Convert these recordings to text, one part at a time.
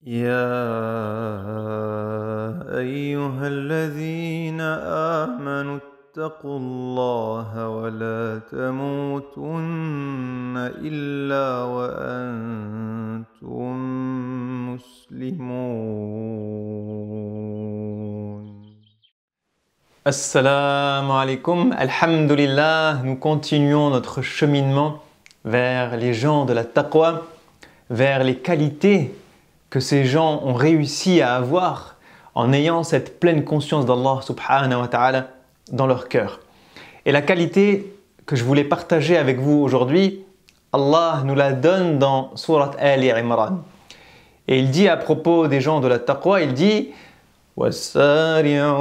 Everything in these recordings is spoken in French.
يا أيها الذين آمنوا اتقوا الله ولا تموتن إلا وأنتم مسلمون. Assalamu alaikum, alhamdulillah, nous continuons notre cheminement vers les gens de la taqwa, vers les qualités que ces gens ont réussi à avoir en ayant cette pleine conscience d'Allah subhanahu wa ta'ala dans leur cœur. Et la qualité que je voulais partager avec vous aujourd'hui, Allah nous la donne dans Surat Ali Imran. Et il dit à propos des gens de la taqwa, il dit وَسَارِعُوا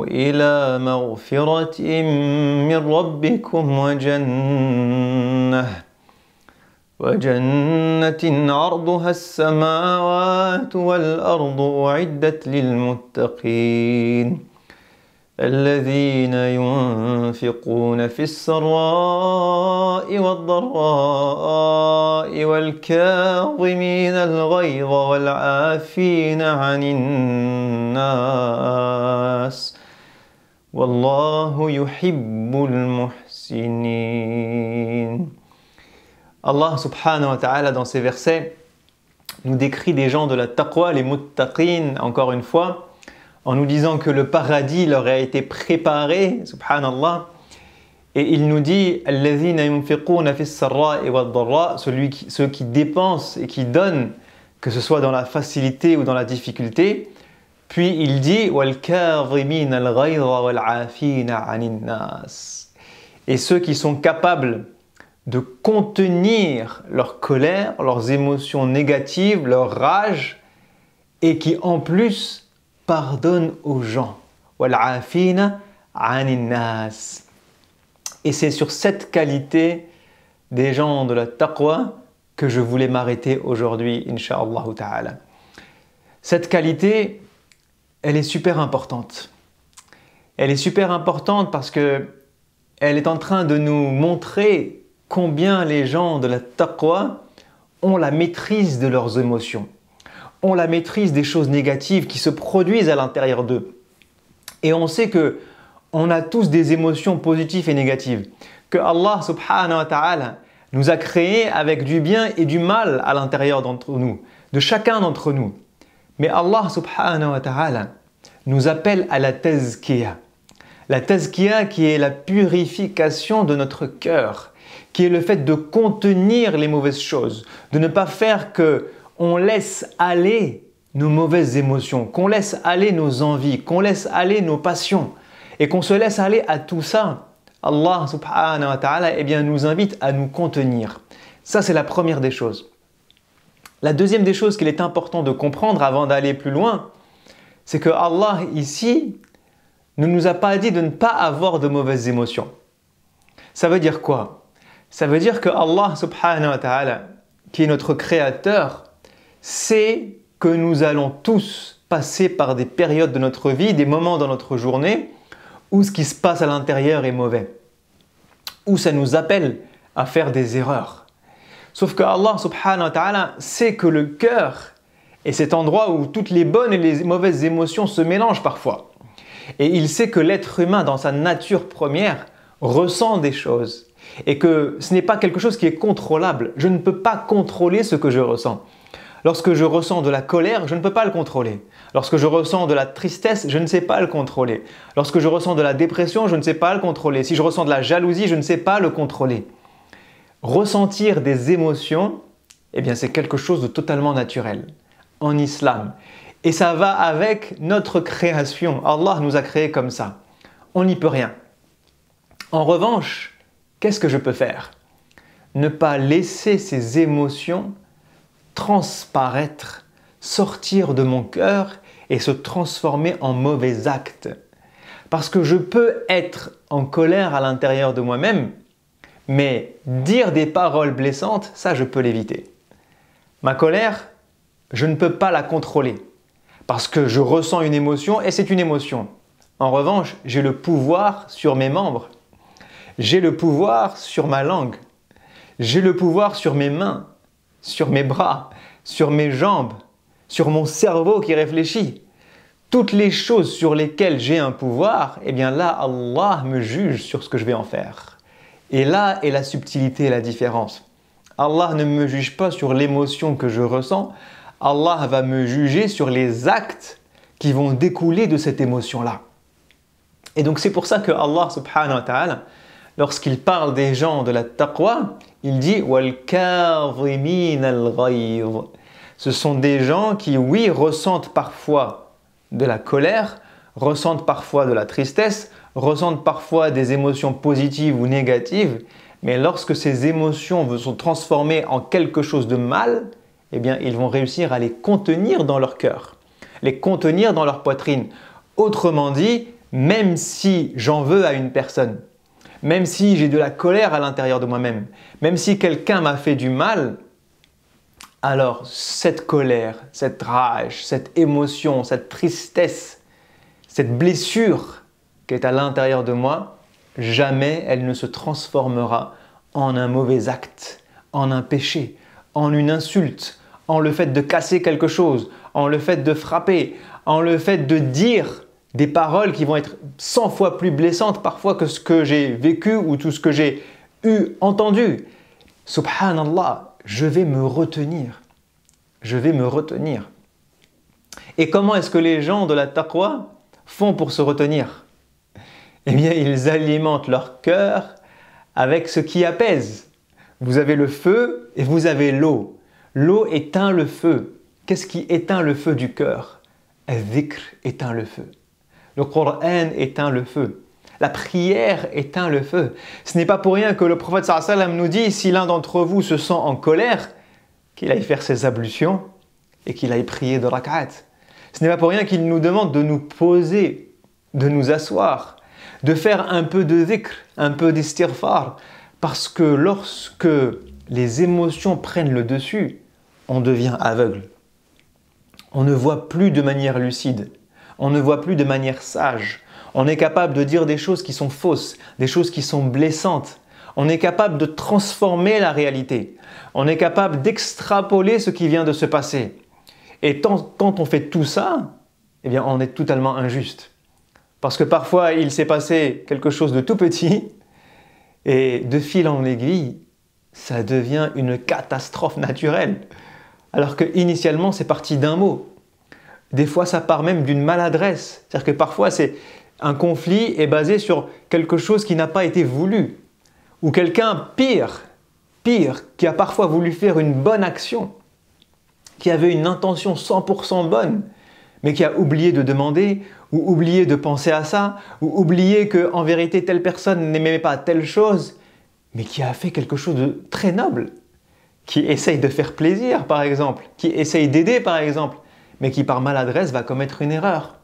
إِلَى مَغْفِرَةٍ مِّن رَّبِّكُمْ وَجَنَّةٍ عَرْضُهَا السَّمَاوَاتُ وَالْأَرْضُ أُعِدَّتْ لِلْمُتَّقِينَ الذين ينفقون في السراء والضراء والكاظمين الغيظ والعافين عن الناس والله يحب المحسنين. Allah subhanahu wa ta'ala dans ces versets nous décrit des gens de la taqwa, les muttaqin, encore une fois, en nous disant que le paradis leur a été préparé, subhanallah, et il nous dit ceux qui dépensent et qui donnent, que ce soit dans la facilité ou dans la difficulté. Puis il dit et ceux qui sont capables de contenir leur colère, leurs émotions négatives, leur rage, et qui en plus pardonne aux gens. Et c'est sur cette qualité des gens de la taqwa que je voulais m'arrêter aujourd'hui, incha'Allah ta'ala. Cette qualité, elle est super importante. Elle est super importante parce que elle est en train de nous montrer combien les gens de la taqwa ont la maîtrise de leurs émotions, ont la maîtrise des choses négatives qui se produisent à l'intérieur d'eux. Et on sait que on a tous des émotions positives et négatives, que Allah subhanahu wa ta'ala nous a créés avec du bien et du mal à l'intérieur d'entre nous, de chacun d'entre nous. Mais Allah subhanahu wa ta'ala nous appelle à la tazkiyah. La tazkiyah qui est la purification de notre cœur, qui est le fait de contenir les mauvaises choses, de ne pas faire que on laisse aller nos mauvaises émotions, qu'on laisse aller nos envies, qu'on laisse aller nos passions et qu'on se laisse aller à tout ça. Allah subhanahu wa ta'ala nous invite à nous contenir. Ça, c'est la première des choses. La deuxième des choses qu'il est important de comprendre avant d'aller plus loin, c'est que Allah ici ne nous a pas dit de ne pas avoir de mauvaises émotions. Ça veut dire quoi? Ça veut dire que Allah subhanahu wa ta'ala, qui est notre créateur, sait que nous allons tous passer par des périodes de notre vie, des moments dans notre journée où ce qui se passe à l'intérieur est mauvais, où ça nous appelle à faire des erreurs. Sauf que Allah subhanahu wa ta'ala sait que le cœur est cet endroit où toutes les bonnes et les mauvaises émotions se mélangent parfois. Et il sait que l'être humain, dans sa nature première, ressent des choses et que ce n'est pas quelque chose qui est contrôlable. Je ne peux pas contrôler ce que je ressens. Lorsque je ressens de la colère, je ne peux pas le contrôler. Lorsque je ressens de la tristesse, je ne sais pas le contrôler. Lorsque je ressens de la dépression, je ne sais pas le contrôler. Si je ressens de la jalousie, je ne sais pas le contrôler. Ressentir des émotions, c'est quelque chose de totalement naturel en islam. Et ça va avec notre création. Allah nous a créés comme ça. On n'y peut rien. En revanche, qu'est-ce que je peux faire? Ne pas laisser ces émotions transparaître, sortir de mon cœur et se transformer en mauvais actes. Parce que je peux être en colère à l'intérieur de moi-même, mais dire des paroles blessantes, ça je peux l'éviter. Ma colère, je ne peux pas la contrôler parce que je ressens une émotion et c'est une émotion. En revanche, j'ai le pouvoir sur mes membres, j'ai le pouvoir sur ma langue, j'ai le pouvoir sur mes mains, sur mes bras. sur mes jambes, sur mon cerveau qui réfléchit. Toutes les choses sur lesquelles j'ai un pouvoir, eh bien là, Allah me juge sur ce que je vais en faire. Et là est la subtilité et la différence. Allah ne me juge pas sur l'émotion que je ressens, Allah va me juger sur les actes qui vont découler de cette émotion-là. Et donc c'est pour ça que Allah subhanahu wa ta'ala, lorsqu'il parle des gens de la taqwa, il dit « Wal kadhimin al-ghayz » Ce sont des gens qui, oui, ressentent parfois de la colère, ressentent parfois de la tristesse, ressentent parfois des émotions positives ou négatives, mais lorsque ces émotions sont transformées en quelque chose de mal, eh bien, ils vont réussir à les contenir dans leur cœur, les contenir dans leur poitrine. Autrement dit, même si j'en veux à une personne, même si j'ai de la colère à l'intérieur de moi-même, même si quelqu'un m'a fait du mal, alors cette colère, cette rage, cette émotion, cette tristesse, cette blessure qui est à l'intérieur de moi, jamais elle ne se transformera en un mauvais acte, en un péché, en une insulte, en le fait de casser quelque chose, en le fait de frapper, en le fait de dire des paroles qui vont être 100 fois plus blessantes parfois que ce que j'ai vécu ou tout ce que j'ai entendu. Subhanallah, je vais me retenir. Je vais me retenir. Et comment est-ce que les gens de la taqwa font pour se retenir? Eh bien, ils alimentent leur cœur avec ce qui apaise. Vous avez le feu et vous avez l'eau. L'eau éteint le feu. Qu'est-ce qui éteint le feu du cœur? Al-dhikr éteint le feu. Le Coran éteint le feu. La prière éteint le feu. Ce n'est pas pour rien que le prophète sallallahu alayhi wa sallam nous dit, si l'un d'entre vous se sent en colère, qu'il aille faire ses ablutions et qu'il aille prier de rak'at. Ce n'est pas pour rien qu'il nous demande de nous poser, de nous asseoir, de faire un peu de dhikr, un peu d'istighfar, parce que lorsque les émotions prennent le dessus, on devient aveugle. On ne voit plus de manière lucide, on ne voit plus de manière sage. On est capable de dire des choses qui sont fausses, des choses qui sont blessantes. On est capable de transformer la réalité. On est capable d'extrapoler ce qui vient de se passer. Et quand on fait tout ça, eh bien, on est totalement injuste. Parce que parfois, il s'est passé quelque chose de tout petit et de fil en aiguille, ça devient une catastrophe naturelle. Alors qu'initialement, c'est parti d'un mot. Des fois, ça part même d'une maladresse. C'est-à-dire que parfois, un conflit est basé sur quelque chose qui n'a pas été voulu. Ou quelqu'un pire, qui a parfois voulu faire une bonne action, qui avait une intention 100% bonne, mais qui a oublié de demander, ou oublié de penser à ça, ou oublié qu'en vérité, telle personne n'aimait pas telle chose, mais qui a fait quelque chose de très noble, qui essaye de faire plaisir, par exemple, qui essaye d'aider, par exemple, mais qui par maladresse va commettre une erreur.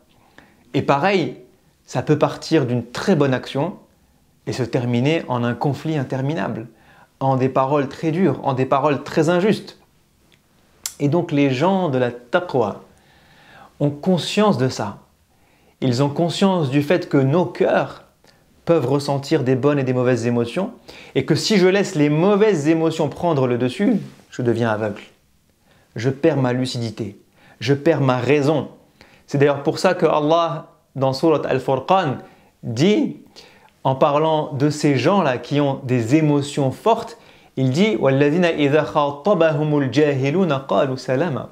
Et pareil, ça peut partir d'une très bonne action et se terminer en un conflit interminable, en des paroles très dures, en des paroles très injustes. Et donc les gens de la taqwa ont conscience de ça. Ils ont conscience du fait que nos cœurs peuvent ressentir des bonnes et des mauvaises émotions et que si je laisse les mauvaises émotions prendre le dessus, je deviens aveugle. Je perds ma lucidité, je perds ma raison. C'est d'ailleurs pour ça que Allah, dans Surat Al-Furqan, dit, en parlant de ces gens-là qui ont des émotions fortes, il dit وَالَّذِينَ إِذَا خَاطَبَهُمُ الْجَاهِلُونَ قَالُوا سَلَامًا.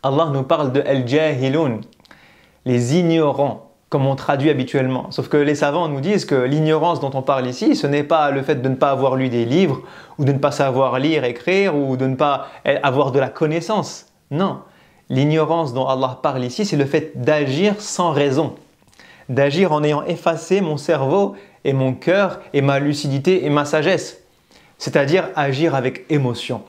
Allah nous parle de al-jahilun, les ignorants, comme on traduit habituellement. Sauf que les savants nous disent que l'ignorance dont on parle ici, ce n'est pas le fait de ne pas avoir lu des livres, ou de ne pas savoir lire, écrire, ou de ne pas avoir de la connaissance. Non, l'ignorance dont Allah parle ici, c'est le fait d'agir sans raison. D'agir en ayant effacé mon cerveau et mon cœur et ma lucidité et ma sagesse. C'est-à-dire agir avec émotion.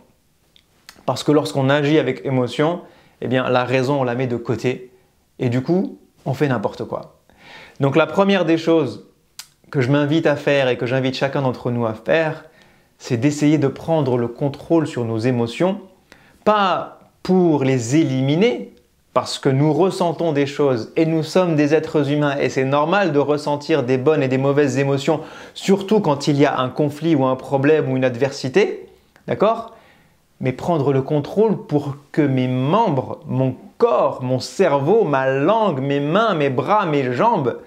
Parce que lorsqu'on agit avec émotion, eh bien la raison on la met de côté et du coup on fait n'importe quoi. Donc la première des choses que je m'invite à faire et que j'invite chacun d'entre nous à faire, c'est d'essayer de prendre le contrôle sur nos émotions, pas pour les éliminer, parce que nous ressentons des choses et nous sommes des êtres humains et c'est normal de ressentir des bonnes et des mauvaises émotions, surtout quand il y a un conflit ou un problème ou une adversité, d'accord? mais prendre le contrôle pour que mes membres, mon corps, mon cerveau, ma langue, mes mains, mes bras, mes jambes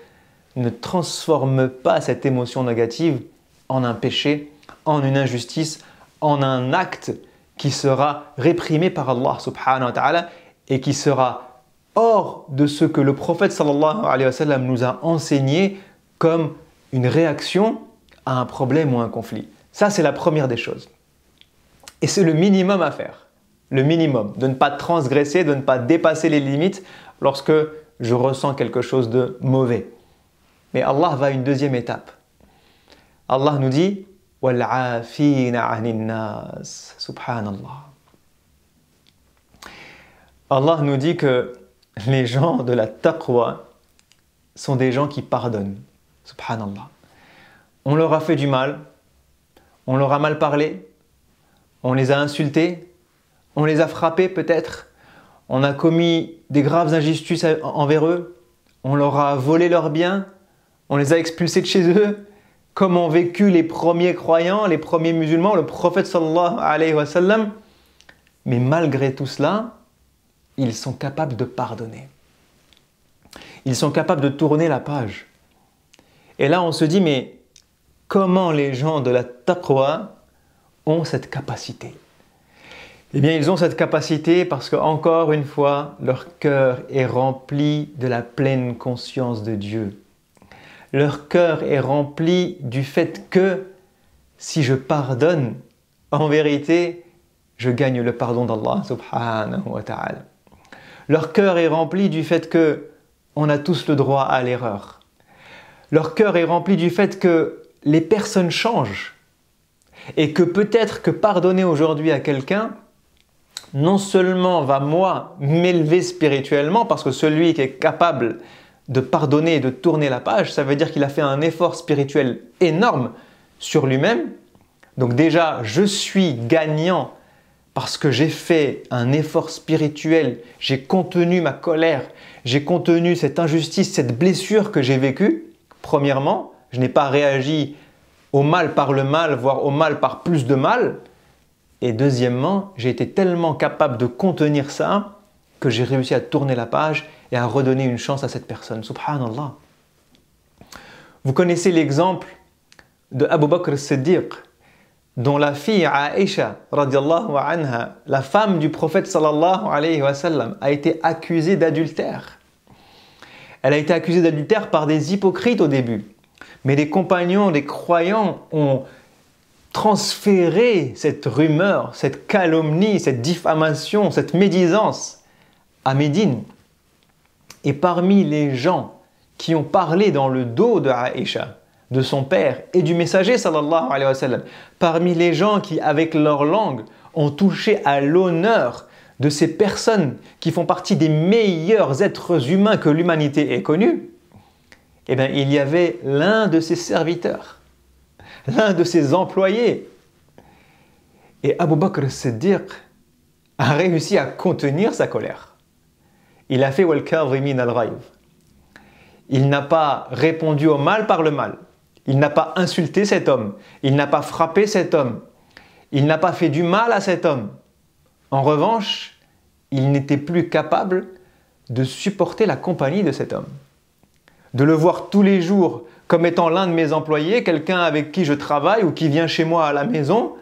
ne transforment pas cette émotion négative en un péché, en une injustice, en un acte qui sera réprimé par Allah subhanahu wa ta'ala et qui sera hors de ce que le prophète sallallahu alayhi wa sallam nous a enseigné comme une réaction à un problème ou un conflit. Ça, c'est la première des choses. Et c'est le minimum à faire. Le minimum, de ne pas transgresser, de ne pas dépasser les limites lorsque je ressens quelque chose de mauvais. Mais Allah va à une deuxième étape. Allah nous dit « Wal'afina 'anil nas » Subhanallah. Allah nous dit que les gens de la taqwa sont des gens qui pardonnent. Subhanallah. On leur a fait du mal, on leur a mal parlé, on les a insultés, on les a frappés peut-être, on a commis des graves injustices envers eux, on leur a volé leurs biens, on les a expulsés de chez eux, comme ont vécu les premiers croyants, les premiers musulmans, le prophète sallallahu alayhi wa sallam. Mais malgré tout cela, ils sont capables de pardonner. Ils sont capables de tourner la page. Et là, on se dit, mais comment les gens de la taqwa ont cette capacité? Eh bien, ils ont cette capacité parce que, encore une fois, leur cœur est rempli de la pleine conscience de Dieu. Leur cœur est rempli du fait que si je pardonne, en vérité, je gagne le pardon d'Allah subhanahu wa ta'ala. Leur cœur est rempli du fait que on a tous le droit à l'erreur. Leur cœur est rempli du fait que les personnes changent et que peut-être que pardonner aujourd'hui à quelqu'un non seulement va moi m'élever spirituellement parce que celui qui est capable de pardonner et de tourner la page, ça veut dire qu'il a fait un effort spirituel énorme sur lui-même. Donc déjà, je suis gagnant parce que j'ai fait un effort spirituel, j'ai contenu ma colère, j'ai contenu cette injustice, cette blessure que j'ai vécue. Premièrement, je n'ai pas réagi au mal par le mal, voire au mal par plus de mal. Et deuxièmement, j'ai été tellement capable de contenir ça que j'ai réussi à tourner la page et à redonner une chance à cette personne. Subhanallah. Vous connaissez l'exemple de Abu Bakr as-Siddiq, dont la fille Aïcha, radiallahu anha, la femme du prophète sallallahu alayhi wa sallam, a été accusée d'adultère. Elle a été accusée d'adultère par des hypocrites au début. Mais les compagnons, les croyants ont transféré cette rumeur, cette calomnie, cette diffamation, cette médisance à Médine. Et parmi les gens qui ont parlé dans le dos de Aïcha, de son père et du messager sallallahu alayhi wa sallam, parmi les gens qui, avec leur langue, ont touché à l'honneur de ces personnes qui font partie des meilleurs êtres humains que l'humanité ait connus, eh bien, il y avait l'un de ses serviteurs, l'un de ses employés. Et Abu Bakr as-Siddiq a réussi à contenir sa colère. Il a fait « wal kadhimin al-ghayz ». Il n'a pas répondu au mal par le mal. Il n'a pas insulté cet homme. Il n'a pas frappé cet homme. Il n'a pas fait du mal à cet homme. En revanche, il n'était plus capable de supporter la compagnie de cet homme. De le voir tous les jours comme étant l'un de mes employés, quelqu'un avec qui je travaille ou qui vient chez moi à la maison,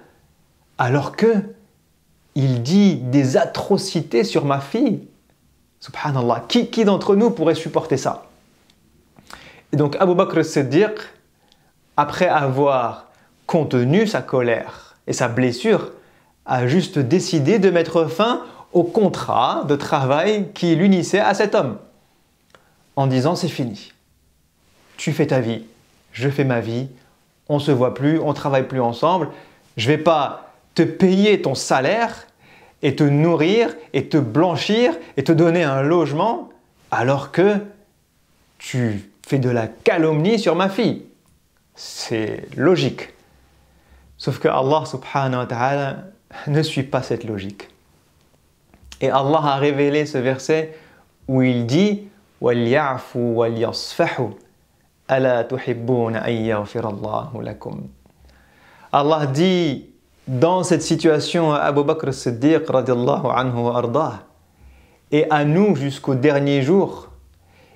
alors que il dit des atrocités sur ma fille. Subhanallah, qui d'entre nous pourrait supporter ça? Et donc Abu Bakr as-Siddiq, après avoir contenu sa colère et sa blessure, a juste décidé de mettre fin au contrat de travail qui l'unissait à cet homme, en disant c'est fini. Tu fais ta vie, je fais ma vie, on ne se voit plus, on ne travaille plus ensemble, je ne vais pas te payer ton salaire et te nourrir et te blanchir et te donner un logement alors que tu fais de la calomnie sur ma fille. C'est logique. Sauf que Allah subhanahu wa ta'ala ne suit pas cette logique. Et Allah a révélé ce verset où il dit وَلْيَعْفُوا وَلْيَصْفَحُوا أَلَا تُحِبُّونَ أَن يَغْفِرَ اللَّهُ لَكُمْ. Allah dit dans cette situation à Abu Bakr as-Siddiq radiallahu anhu wa ardah, et à nous jusqu'au dernier jour,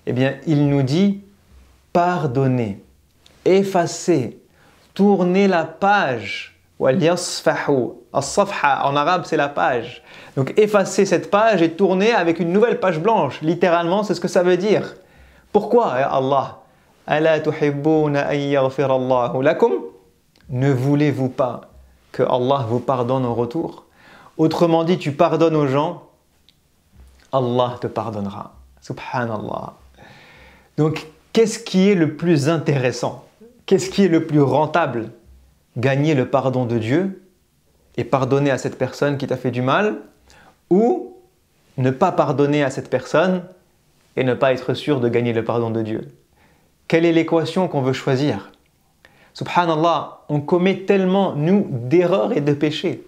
eh bien, il nous dit pardonnez, effacez, tournez la page. وَلْيَصْفَحُوا الصَّفْحَ en arabe c'est la page. Donc effacez cette page et tournez avec une nouvelle page blanche. Littéralement c'est ce que ça veut dire. Pourquoi ya Allah? أَلَا تُحِبُّونَ أَن يَغْفِرَ اللَّهُ لَكُمْ? Ne voulez-vous pas que Allah vous pardonne en retour? Autrement dit, tu pardonnes aux gens, Allah te pardonnera. Subhanallah. Donc, qu'est-ce qui est le plus intéressant? Qu'est-ce qui est le plus rentable? Gagner le pardon de Dieu et pardonner à cette personne qui t'a fait du mal, ou ne pas pardonner à cette personne et ne pas être sûr de gagner le pardon de Dieu? Quelle est l'équation qu'on veut choisir? Subhanallah, on commet tellement, nous, d'erreurs et de péchés.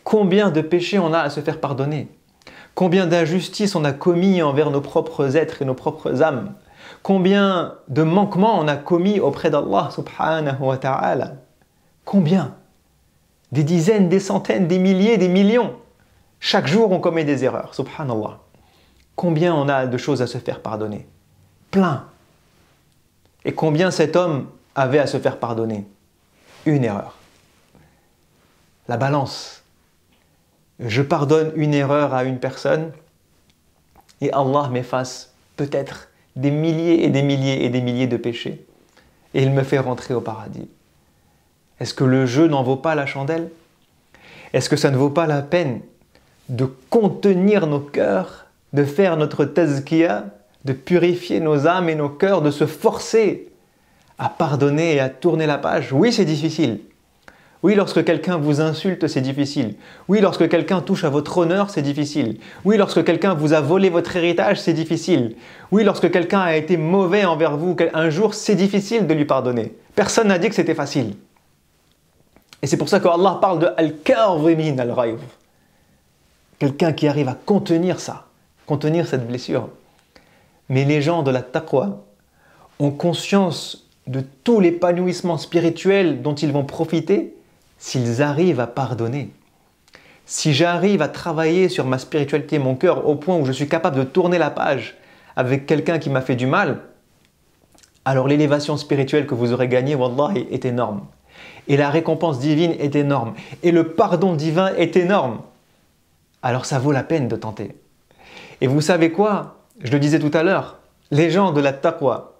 Combien de péchés on a à se faire pardonner? Combien d'injustices on a commis envers nos propres êtres et nos propres âmes? Combien de manquements on a commis auprès d'Allah subhanahu wa ta'ala? Combien? Des dizaines, des centaines, des milliers, des millions. Chaque jour on commet des erreurs, subhanallah. Combien on a de choses à se faire pardonner? Plein. Et combien cet homme avait à se faire pardonner? Une erreur. La balance. Je pardonne une erreur à une personne et Allah m'efface peut-être des milliers et des milliers et des milliers de péchés et il me fait rentrer au paradis. Est-ce que le jeu n'en vaut pas la chandelle? Est-ce que ça ne vaut pas la peine de contenir nos cœurs, de faire notre tazkiya, de purifier nos âmes et nos cœurs, de se forcer à pardonner et à tourner la page? Oui, c'est difficile. Oui, lorsque quelqu'un vous insulte, c'est difficile. Oui, lorsque quelqu'un touche à votre honneur, c'est difficile. Oui, lorsque quelqu'un vous a volé votre héritage, c'est difficile. Oui, lorsque quelqu'un a été mauvais envers vous un jour, c'est difficile de lui pardonner. Personne n'a dit que c'était facile. Et c'est pour ça qu'Allah parle de Al-Kadhimin al-Ghayz. Quelqu'un qui arrive à contenir ça, contenir cette blessure. Mais les gens de la taqwa ont conscience de tout l'épanouissement spirituel dont ils vont profiter s'ils arrivent à pardonner. Si j'arrive à travailler sur ma spiritualité, mon cœur, au point où je suis capable de tourner la page avec quelqu'un qui m'a fait du mal, alors l'élévation spirituelle que vous aurez gagnée, wallahi, est énorme. Et la récompense divine est énorme. Et le pardon divin est énorme. Alors ça vaut la peine de tenter. Et vous savez quoi? Je le disais tout à l'heure, les gens de la taqwa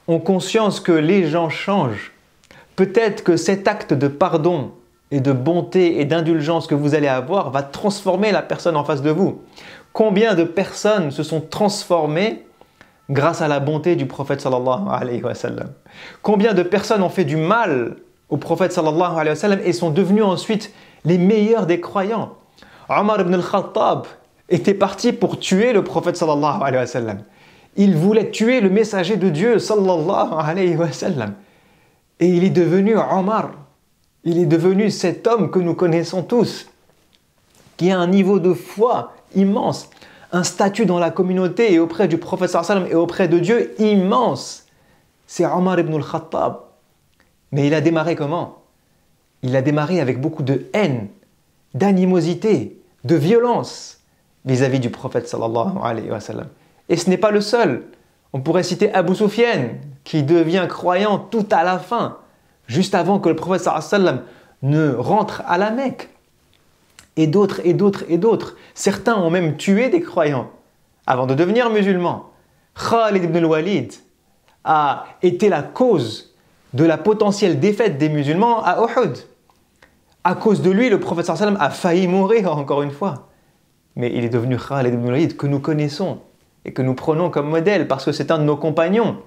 ont conscience que les gens changent. Peut-être que cet acte de pardon et de bonté et d'indulgence que vous allez avoir va transformer la personne en face de vous. Combien de personnes se sont transformées grâce à la bonté du prophète sallallahu alayhi wa sallam? Combien de personnes ont fait du mal au prophète sallallahu alayhi wa sallam et sont devenus ensuite les meilleurs des croyants? Omar ibn al-Khattab était parti pour tuer le prophète sallallahu alayhi wa sallam. Il voulait tuer le messager de Dieu sallallahu alayhi wa sallam. Et il est devenu Omar. Il est devenu cet homme que nous connaissons tous, qui a un niveau de foi immense, un statut dans la communauté et auprès du prophète sallallahu alayhi wa sallam et auprès de Dieu immense. C'est Omar ibn al-Khattab. Mais il a démarré comment? Il a démarré avec beaucoup de haine, d'animosité, de violence vis-à-vis du prophète sallallahu alayhi wa sallam. Et ce n'est pas le seul. On pourrait citer Abu Sufyan, qui devient croyant tout à la fin, juste avant que le prophète sallallahu alayhi wa sallam ne rentre à la Mecque. Et d'autres, et d'autres, et d'autres. Certains ont même tué des croyants avant de devenir musulmans. Khalid ibn al-Walid a été la cause de la potentielle défaite des musulmans à Uhud. À cause de lui, le prophète sallallahu alayhi wa sallam a failli mourir encore une fois. Mais il est devenu Khalid ibn al-Walid que nous connaissons et que nous prenons comme modèle parce que c'est un de nos compagnons.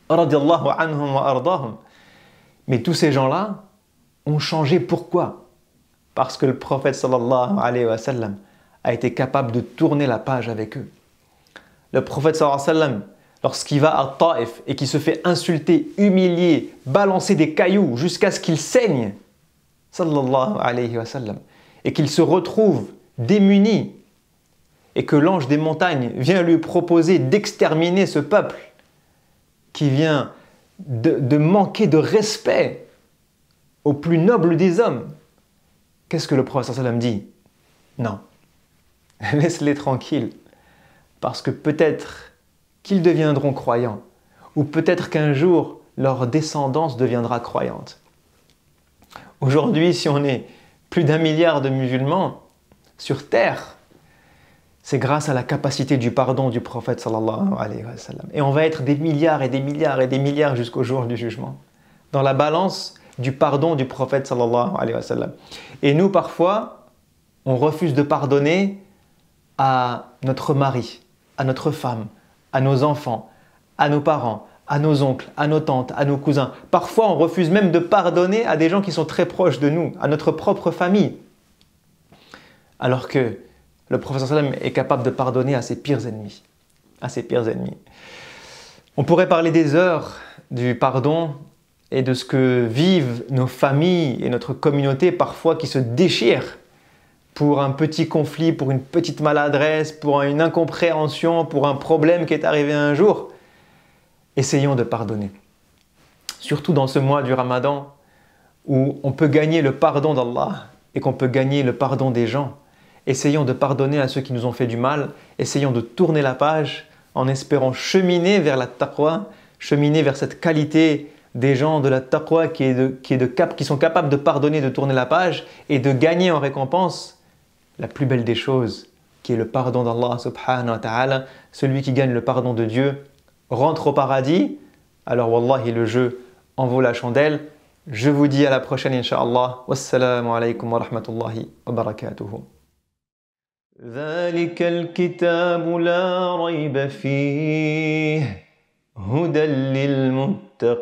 Radiyallahu anhum wa ardahum. Mais tous ces gens-là ont changé. Pourquoi? Parce que le prophète sallallahu alayhi wa sallam a été capable de tourner la page avec eux. Le prophète sallallahu alayhi wa sallam, lorsqu'il va à Taïf et qu'il se fait insulter, humilier, balancer des cailloux jusqu'à ce qu'il saigne, sallallahu alayhi wa sallam, et qu'il se retrouve démuni, et que l'ange des montagnes vient lui proposer d'exterminer ce peuple qui vient de manquer de respect au plus noble des hommes. Qu'est-ce que le prophète sallam dit? Non, laisse-les tranquilles, parce que peut-être qu'ils deviendront croyants, ou peut-être qu'un jour, leur descendance deviendra croyante. Aujourd'hui, si on est plus d'1 milliard de musulmans sur terre, c'est grâce à la capacité du pardon du prophète sallallahu alayhi wa sallam. Et on va être des milliards et des milliards et des milliards jusqu'au jour du jugement, dans la balance du pardon du prophète sallallahu alayhi wa sallam. Et nous, parfois, on refuse de pardonner à notre mari, à notre femme, à nos enfants, à nos parents, à nos oncles, à nos tantes, à nos cousins. Parfois, on refuse même de pardonner à des gens qui sont très proches de nous, à notre propre famille. Alors que le prophète sallam est capable de pardonner à ses pires ennemis. À ses pires ennemis. On pourrait parler des heures du pardon et de ce que vivent nos familles et notre communauté parfois qui se déchirent pour un petit conflit, pour une petite maladresse, pour une incompréhension, pour un problème qui est arrivé un jour. Essayons de pardonner. Surtout dans ce mois du Ramadan où on peut gagner le pardon d'Allah et qu'on peut gagner le pardon des gens. Essayons de pardonner à ceux qui nous ont fait du mal. Essayons de tourner la page en espérant cheminer vers la taqwa, cheminer vers cette qualité des gens de la taqwa qui sont capables de pardonner, de tourner la page et de gagner en récompense la plus belle des choses, qui est le pardon d'Allah subhanahu wa ta'ala. Celui qui gagne le pardon de Dieu rentre au paradis. Alors wallahi, le jeu en vaut la chandelle. Je vous dis à la prochaine incha'Allah. Wassalamu alaykum wa rahmatullahi wa barakatuhu. ذلك الكتاب لا ريب فيه هدى للمتقين